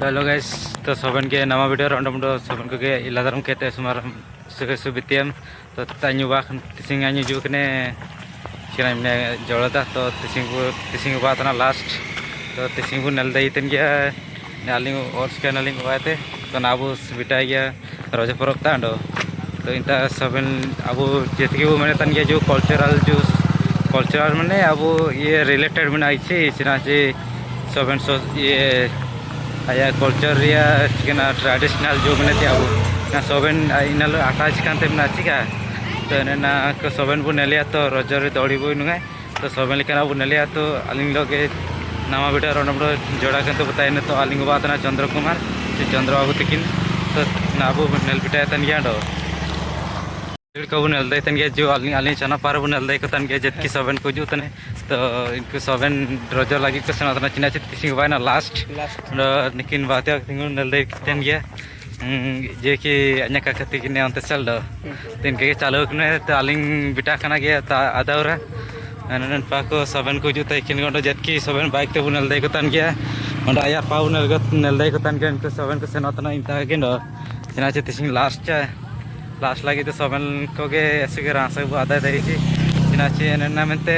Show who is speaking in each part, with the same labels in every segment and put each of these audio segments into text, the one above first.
Speaker 1: Hello guys, तो सबन के नवा वीडियो रंडम सबन को के इलादारम केते सुमारम सुबितियम तो तान्युबा तिसिंग आन्यु जुकने चिराम ने जोड़ता तो तिसिंग बातना लास्ट तो तिसिंग नलदा इतन गया नालिंग और स्कैनलिंग वाते तो नाबू बिटा गया रोजा परब तांडो तो इंता सबन अबू जेतके वो मैंने तन गया जो कल्चरल मैंने अबू ये रिलेटेड में आई थी चिना जे सबन सो ये आया कल्चर रिया चिकना ट्रेडिशनल जो मैंने थे अबू ना सबन इनालो अटैच कांते में चिका तो ना को सबन बु नेलिया तो रोजर दौड़ी बु नुंगे तो सबन लेकिन अबू नेलिया तो अलिंग लोगे नवा बेटा रोनबो जोड़ा के तो बताए तो अलिंग बात ना चंद्र कुमार चंद्र बाबू तकिन तो नाबू नेल बिटा तन गया दो को नेलदा तन गया जो अलिंग चना पार बु नेलदा को तन गया जतकी सबन को जू तने तो इनको सबन रोजर लगी को सना चिना चिसिंग बायना लास्ट निकिन बाते तिंगु नेलदा तन गया जे कि अन्य काकती कि अंत चल दो तीन के चालू ने तो अलिंग बिटा खाना गया आदावरा अनन पाको सबन को जुता किन गोंडो जतकी सबन बाइक ते बुनल दे को तन गया ओंडा आया पाउ नेल दे को तन गया तो सबन को सेनोतना इंता गेंडो चिना चिसिंग लास्ट लगी तो सबन को गे ऐसे के रासा को आदा दे छि चिना छि एनना मेंते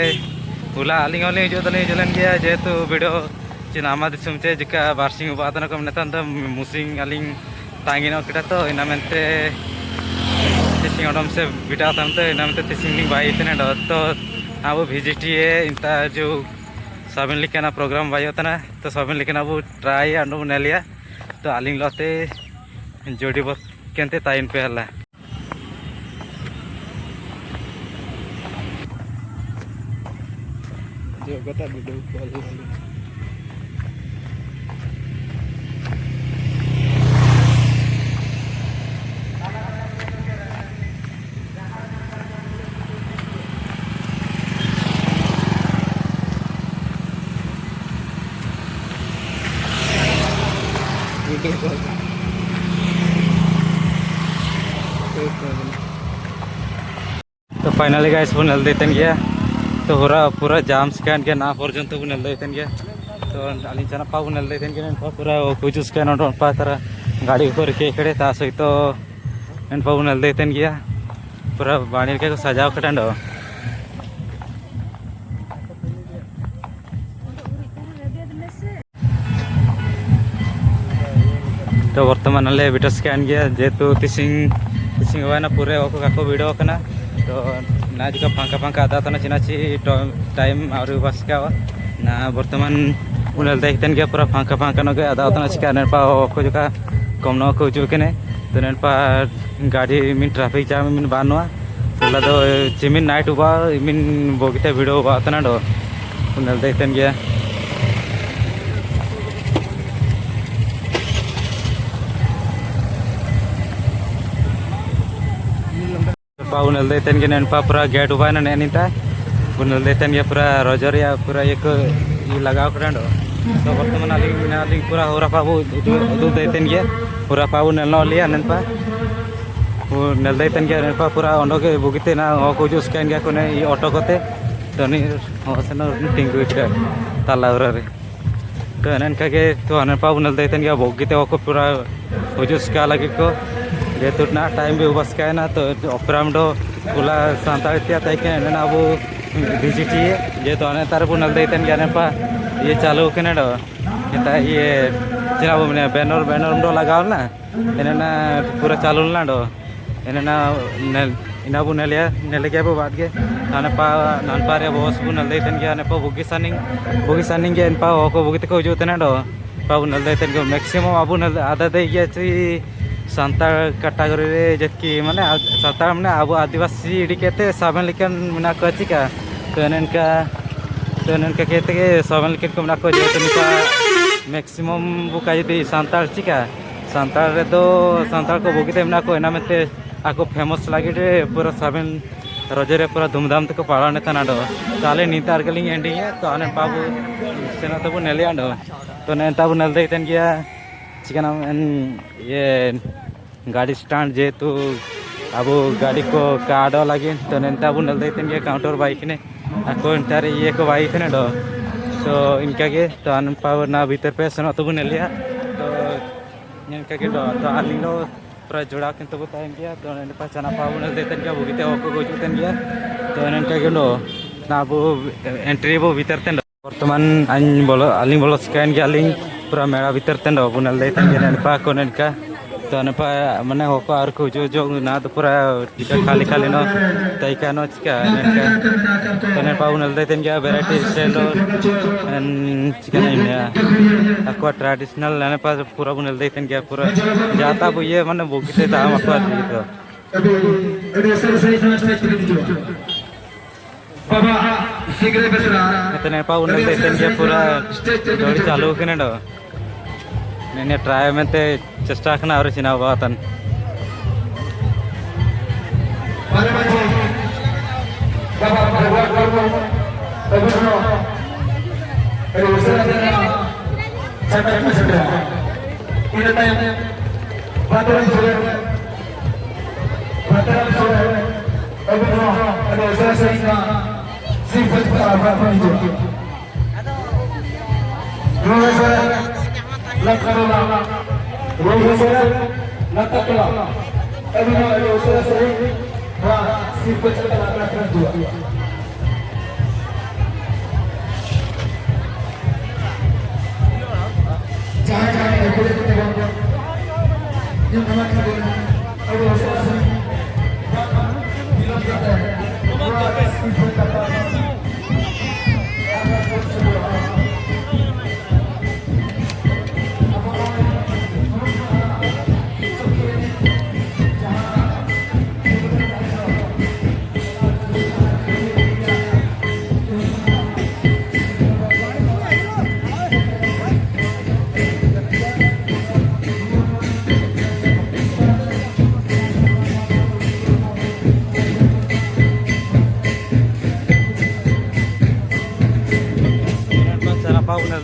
Speaker 1: उला अलिंग ओले जो दले जलन गया जेतु वीडियो चिना आमा दिसुम चे जिका बारसिंग बातना को नेतन तो मुसिंग अलिंग तांगिनो किटा तो इना मेंते तिसिंग ओडम से बिटा तम तो इना मेंते तिसिंग बाई तने दो तो अब भिजिटिए इंता जो सबन लिखना प्रोग्राम बायो तना तो सबन लिखना अब ट्राई अंडो नेलिया तो अलिंग लते जोड़ी बत केनते ताइन पे हला जो गता वीडियो कॉल तो फाइनली गाइस वो नल देते गया तो पूरा जाम स्कैन के ना पर्यंत वो नल देते गया तो अली चना पाव नल देते गया पूरा कुछ स्कैन और पातर गाड़ी को रखे खड़े ता सहित तो एन पाव नल देते गया पूरा बाणी के सजाव कटांडो तो वर्तमान अले बिटा स्कैन गया जेतु तिसिंग वाना पूरे ओको काको वीडियो कना तो ना जिका फांका आदा तना चिना ची टाइम और बस का ना वर्तमान उनल देखतन गया पूरा फांका न गया आदा तना चिका नेपा ओको जका कम न को जुकने तो नेपा गाड़ी मिन ट्रैफिक जाम मिन बानवा उला दो चिमिन नाइट उबा मिन बोगिते वीडियो बा तना दो उनल देखतन गया उनल देते के नेपा पूरा गेट उबा ना नेनिता उनल देते के पूरा रोजर या पूरा एक लगाव कटांडो तो वर्तमान अली पूरा होरा पाबू उदु देते के पूरा पाबू नेलनो लिया नेपा वो नेल देते के नेपा पूरा ओंडो के बुगिते ना को जो स्कैन गया कोने ई ऑटो कोते तो नि होसन टिंगु इटा तालावरा रे तो एनका के तो नेपा उनल देते के बुगिते को पूरा जो स्का लगे को जेतु ना टाइम भी बस का ना तो ऑपराम दो पुला सांताल त्या तैके ना अब विजिटिए जेतु अने तार बुनल देतन जाने पा ये चालू कने दो इता ये चिना बने बैनर दो लगाव ना एना पूरा चालू ना दो एना इना बुनलिया नेले के बात के आने पा नान पारे बॉस बुनल देतन के आने पा बुगी सनिंग के इन पा को बुगी को जोतने दो पा बुनल देतन के मैक्सिमम अब आधा दे गया ची सान्ताल कैटेगरी रे जतकी माने सान्ताल माने अब आदिवासी इडिकेते साबन लेकन मना को चिका तो एनका कहते के साबन लेकन को मना को जेतनिका मैक्सिमम बुका यदि सान्ताल चिका सान्ताल रे दो सान्ताल को बोगिते मना को एना मेते आको फेमस लागे रे पूरा साबन रोजरे पूरा धूमधाम तक पाळने तना दो ताले नीतार गलिंग एंडिंग तो आने पाबु सेना तबु नेलिया दो तो नेता बु नेल देतन गया चिकन ये गाड़ी स्टैंड जेतु अब गाड़ी को काडो लगे तो नेता बुनल देते गया काउंटर बाइक ने ako entar ये को बाइक ने दो तो इनका के तो अन पावर ना भीतर पे सनो तो बुनेलिया तो ᱧᱮᱞ ᱠᱟᱜᱮ ᱫᱚ ᱛᱚ ᱟᱹᱞᱤᱧ ᱫᱚ ᱯᱩᱨᱟᱹ ᱡᱚᱲᱟᱣ ᱠᱤᱱ ᱛᱟᱵᱚ ᱛᱟᱦᱮᱱ ᱜᱮᱭᱟ ᱛᱚ ᱱᱚᱝᱠᱟ ᱪᱟᱱᱟ ᱯᱟᱣ ᱵᱚᱱ ᱫᱮᱛᱮᱱ ᱜᱮᱭᱟ ᱵᱩᱜᱤᱛᱮ ᱦᱚᱸᱠᱚ ᱜᱩᱡᱩᱜ ᱛᱟᱦᱮᱱ ᱜᱮᱭᱟ ᱛᱚ ᱱᱚᱝᱠᱟ ᱜᱮ ᱫᱚ ᱟᱵᱚ एंट्री बो भीतर तेन वर्तमान अली बोलो स्कैन गयालिंग पूरा मेड़ा भीतर तेन बुनल देते नेपा को नेका तो नेपा माने होको आर को जो ना तो पूरा चिका खाली खाली नो तैका नो चिका नेका तो नेपा बुनल देते गया वैरायटी स्टाइल चिका नहीं आपको ट्रेडिशनल नेपा पूरा बुनल देते गया पूरा जाता वो ये माने बुकिते दाम आपको तो इतने पाउ ने देते हैं पूरा जोड़ी चालू के नेडो ने ट्राई में ते चेष्टा करना और चिना बातन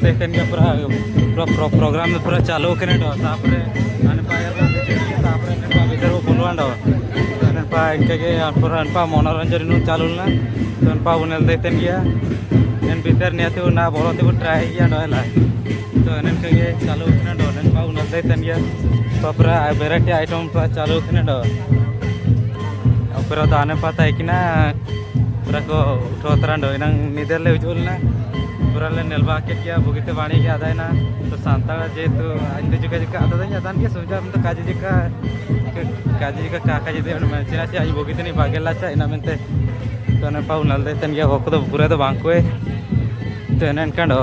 Speaker 1: देखते हैं पूरा प्रोग्राम में पूरा चालू करने दो तापरे आने पायर तापरे ने भीतर वो बोलवान दो ने पा इनके के पूरा ने पा मनोरंजन नु चालू ना तो ने पा उनल देते गया ने भीतर ने तो ना बोलते वो ट्राई किया नोला तो ने के चालू करने दो ने पा उनल देते गया तो पूरा वैरायटी आइटम पूरा चालू करने दो पूरा दाने पाता है कि ना पूरा को उठो तरह दो इनंग निदर ले उजुल ना पूरा ले नेलबा के क्या बुगिते वाणी के आदा है ना तो सांता जे तो आज तो जिका आदा है आदान के सोचा हम तो काजी जिका काका जी दे मैं चिना से आज बुगिते नहीं भागेला चा इना मेंते तो ने पाउ नल दे तन गया होको तो पूरा तो बांको तो एनन कांडो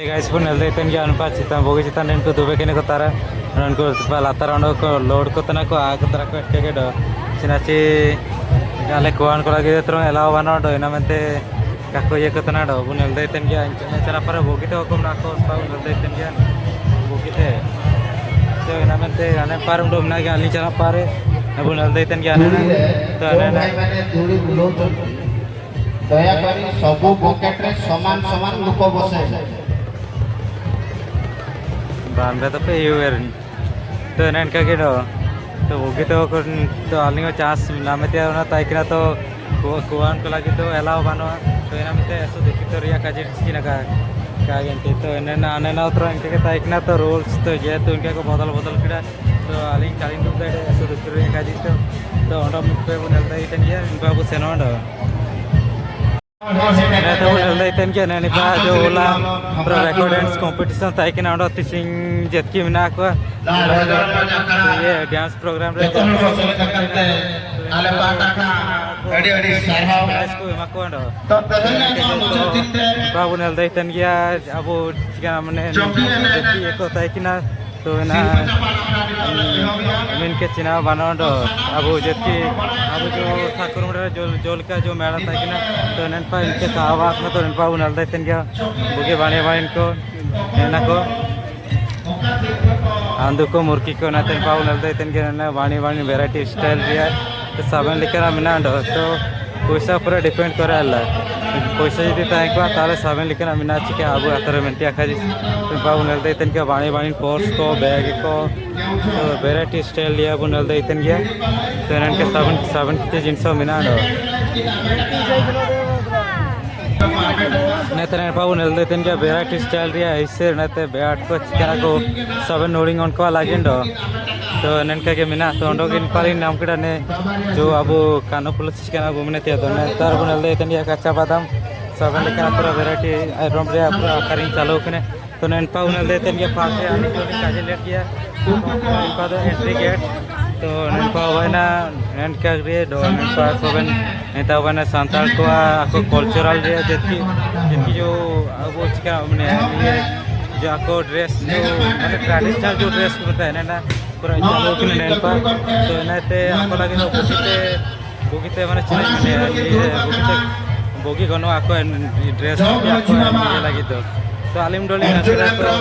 Speaker 1: guys pun nelde iten gian pa cita bogi cita nen ko dube kene ko tara ran ko latar ondo ko load ko tana ko a ko tara ko ke do sinachi gale kuan ko lagi tro elaw bano do ina mente kakko ye ko tana do bun nelde iten gian cara para bogi to ko na ko pa nelde iten gian bogi te so ina mente ane parum dom na gian li cara pare bun nelde iten gian na to ane
Speaker 2: दया करी सबु bucket रे समान समान लोक बसे
Speaker 1: बांधे तो पे यूर तो नन का के दो तो बोगी तो आलिंग चांस नामे ते ना ताइकरा तो कुआन को लगी तो एलाव बानो तो एना मते ऐसो देखि तो रिया काजे किना का कागेंटी तो आने ना उतर इनके ताइकना तो रूल्स तो जे तो इनके को बदल किड़ा तो आलिंग कालिंग दुब दे सो दुसरे काजी तो ओंडा मुक्के बुनल दे इतन गया इनका बु सेनोंड ना तो बुनल दे इतन गया ने निपा जो ओला प्रो रेकॉर्ड डांस कंपटीशन ताइकना ओंडा तिसिंग जेतकी मिना को ये डांस प्रोग्राम रे
Speaker 2: ale pataka adi sarhaw
Speaker 1: को एमा को ओंडा
Speaker 2: to tehna ko tinte
Speaker 1: बाबू ने दे इतन गया अब चिकन हमने जेतकी एको ताइकना तो ना मिन के चिना बनाओ अब जेतकी अब जो ठाकुर जोल का जो मेला था कि ना तो ननपा इनके आवाज में तो ननपा उनल देते क्या बुगे बाणे बाण को ना को आंदू को मुर्की को ना तनपा उनल देते क्या ना बाणी वेराइटी स्टाइल दिया तो साबन लेकर मिना तो पैसा पूरा डिपेंड कराला पैसा यदि तक ताले साबन लेकर मिना चिके अब अतर मेंटी आखा तनपा उनल देते क्या बाणी पर्स को बैग को तो वेराइटी स्टाइल दिया उनल देते क्या तो इनके साबन कितने जिनस मिना नेते पाबू नल देते क्या वेराइटी स्टाइल दिया ऐसे नते बैट को चिकन को साबन नोडिंग उनको लागिंडो तो ननका के मिना तो ओंडोगिन पाली नाम कड़ा ने जो अब कानो पुलिस चिकन अब मने ते तो ने तार बुनल देते क्या कच्चा बादाम साबन लेकर पूरा वेराइटी आइटम रे पूरा खरीद चालू कने तो ननपा उनल देते क्या पास से आने जो काजे लेट गया ननपा तो एंट्री गेट तो ननपा वाना ननका रे दो ननपा सोबन नेता वाना सांताल को आको कल्चरल रे जेतकी जो अब चिका माने ये जो आको ड्रेस जो माने ट्रेडिशनल जो ड्रेस होता है ना पूरा चालू कने ननपा तो नाते आको लगे तो बुगिते माने चिना ये बोगी गनो आको ड्रेस आको लगी तो आलिम डोली नकरा तो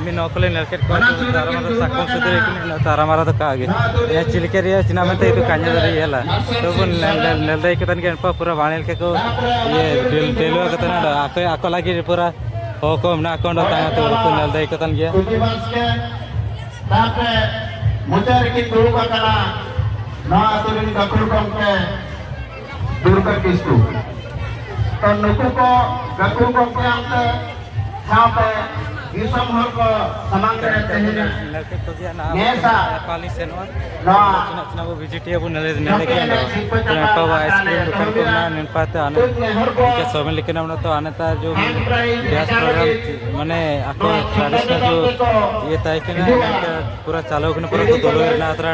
Speaker 1: मी नौकले नलकेट को तारा मारा साकम सुदरे कि तारा मारा तो कागे ये चिलके रे चिना में तो कान्या रे येला तो नल दे के तन के पूरा बाणेल के को ये डेलो के तन आको लागी पूरा हो को ना कोंड ता तो नल दे के तन गया
Speaker 2: तापे मुचार की दुरु कला ना तुरिन गकुल के दूर कर किसको तो नुकु को गकुल के अंते सापे इसम हर को समान करते हैं
Speaker 1: नलके तो गया ना
Speaker 2: नेसा
Speaker 1: पाली सेनवा
Speaker 2: ना
Speaker 1: चिना वो वेजिटेबल नले के तो नपा आइसक्रीम दुकान को ना ननपाते आने के सोबन लेके ना तो आने ता जो गैस प्रोग्राम माने आको ट्रेडिशनल जो ये ताई के ना पूरा चालू के पूरा तो दोलो ना अतरा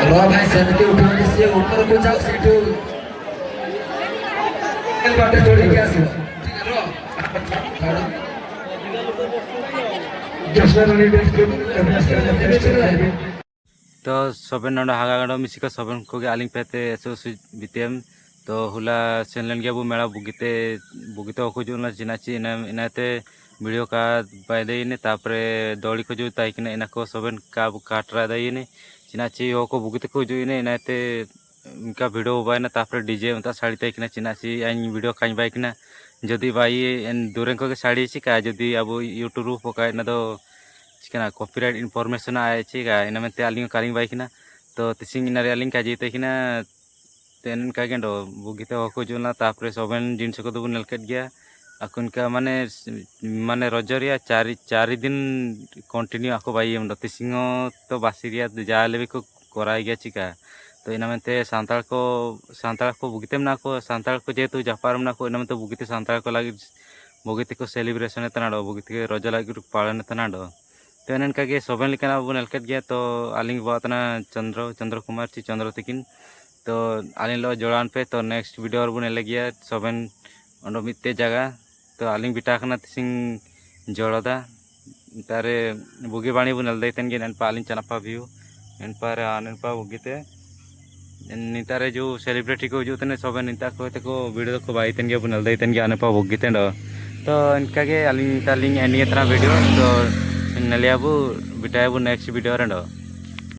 Speaker 3: रो भाई सनके उठाने से ऊपर को जाओ सीटू कल बाटे जोड़ी क्या सी रो जसना नहीं बेस्ट
Speaker 1: तो सोबन नोंडा हागागडो मिसिका सोबन को आलिंग पेते एसो बितेम तो हुला सेनलन गया वो मेला बुगिते को जो ना चिनाची इनाते वीडियो का बायदे ने तापरे दौड़ी को जो ताइकने इना को सोबन का काटरा दईने चिनाची हो को बुगिते को जो इने इनाते उनका वीडियो बायना तापरे डीजे उनता साड़ी ताइकना चिनाची आइन वीडियो काई बाइकना जदी बाई एन दूरें को के साड़ी चिका जदी अब यूट्यूब पका ना तो चिकना कॉपीराइट इनफॉरमेशन आए चिका इना में आलिंग कालिंग बाइकना तो तिसिंग इना रे आलिंग काजी ताइकना तेन का गेंडो बुगिते हो को जोना तापरे सोबन जिनस को तो नलकेट गया अकुन का माने रजरिया चार दिन कंटिन्यू आको बाई हम तिसिंग तो बासिरिया जाले भी को कराई गया चिका तो इना मेंते सांताल को बुगितेम ना को सांताल को जेतु जापारम ना को इना मेंते बुगिते सांताल को लगी बुगिते को सेलिब्रेशन तनाडो बुगिते रजा लगी पालन तनाडो तो एनन का गे सोबन लिकना बु नलकेट गया तो आलिंग बातना चंद्र कुमार ची चंद्र तिकिन तो आलिंग लो जोड़ान पे तो नेक्स्ट वीडियो और बु नेले गया सोबन ओंडो मित्ते जगह तो आलिंग बिटा खना तिसिंग जोड़दा तारे बुगी बाणी बु नल देतेन गे नन पालिंग चनापा व्यू नन पर आनन पा बुगीते नितारे जो सेलिब्रिटी को जो तने सोबन निता को ते को वीडियो को बाईतेन गे बु नल देतेन गे आने पा बुगीते तो इनका गे आलिंग तालिंग एनी तरह वीडियो तो नलिया बु बिटाया बु नेक्स्ट वीडियो रेंडो।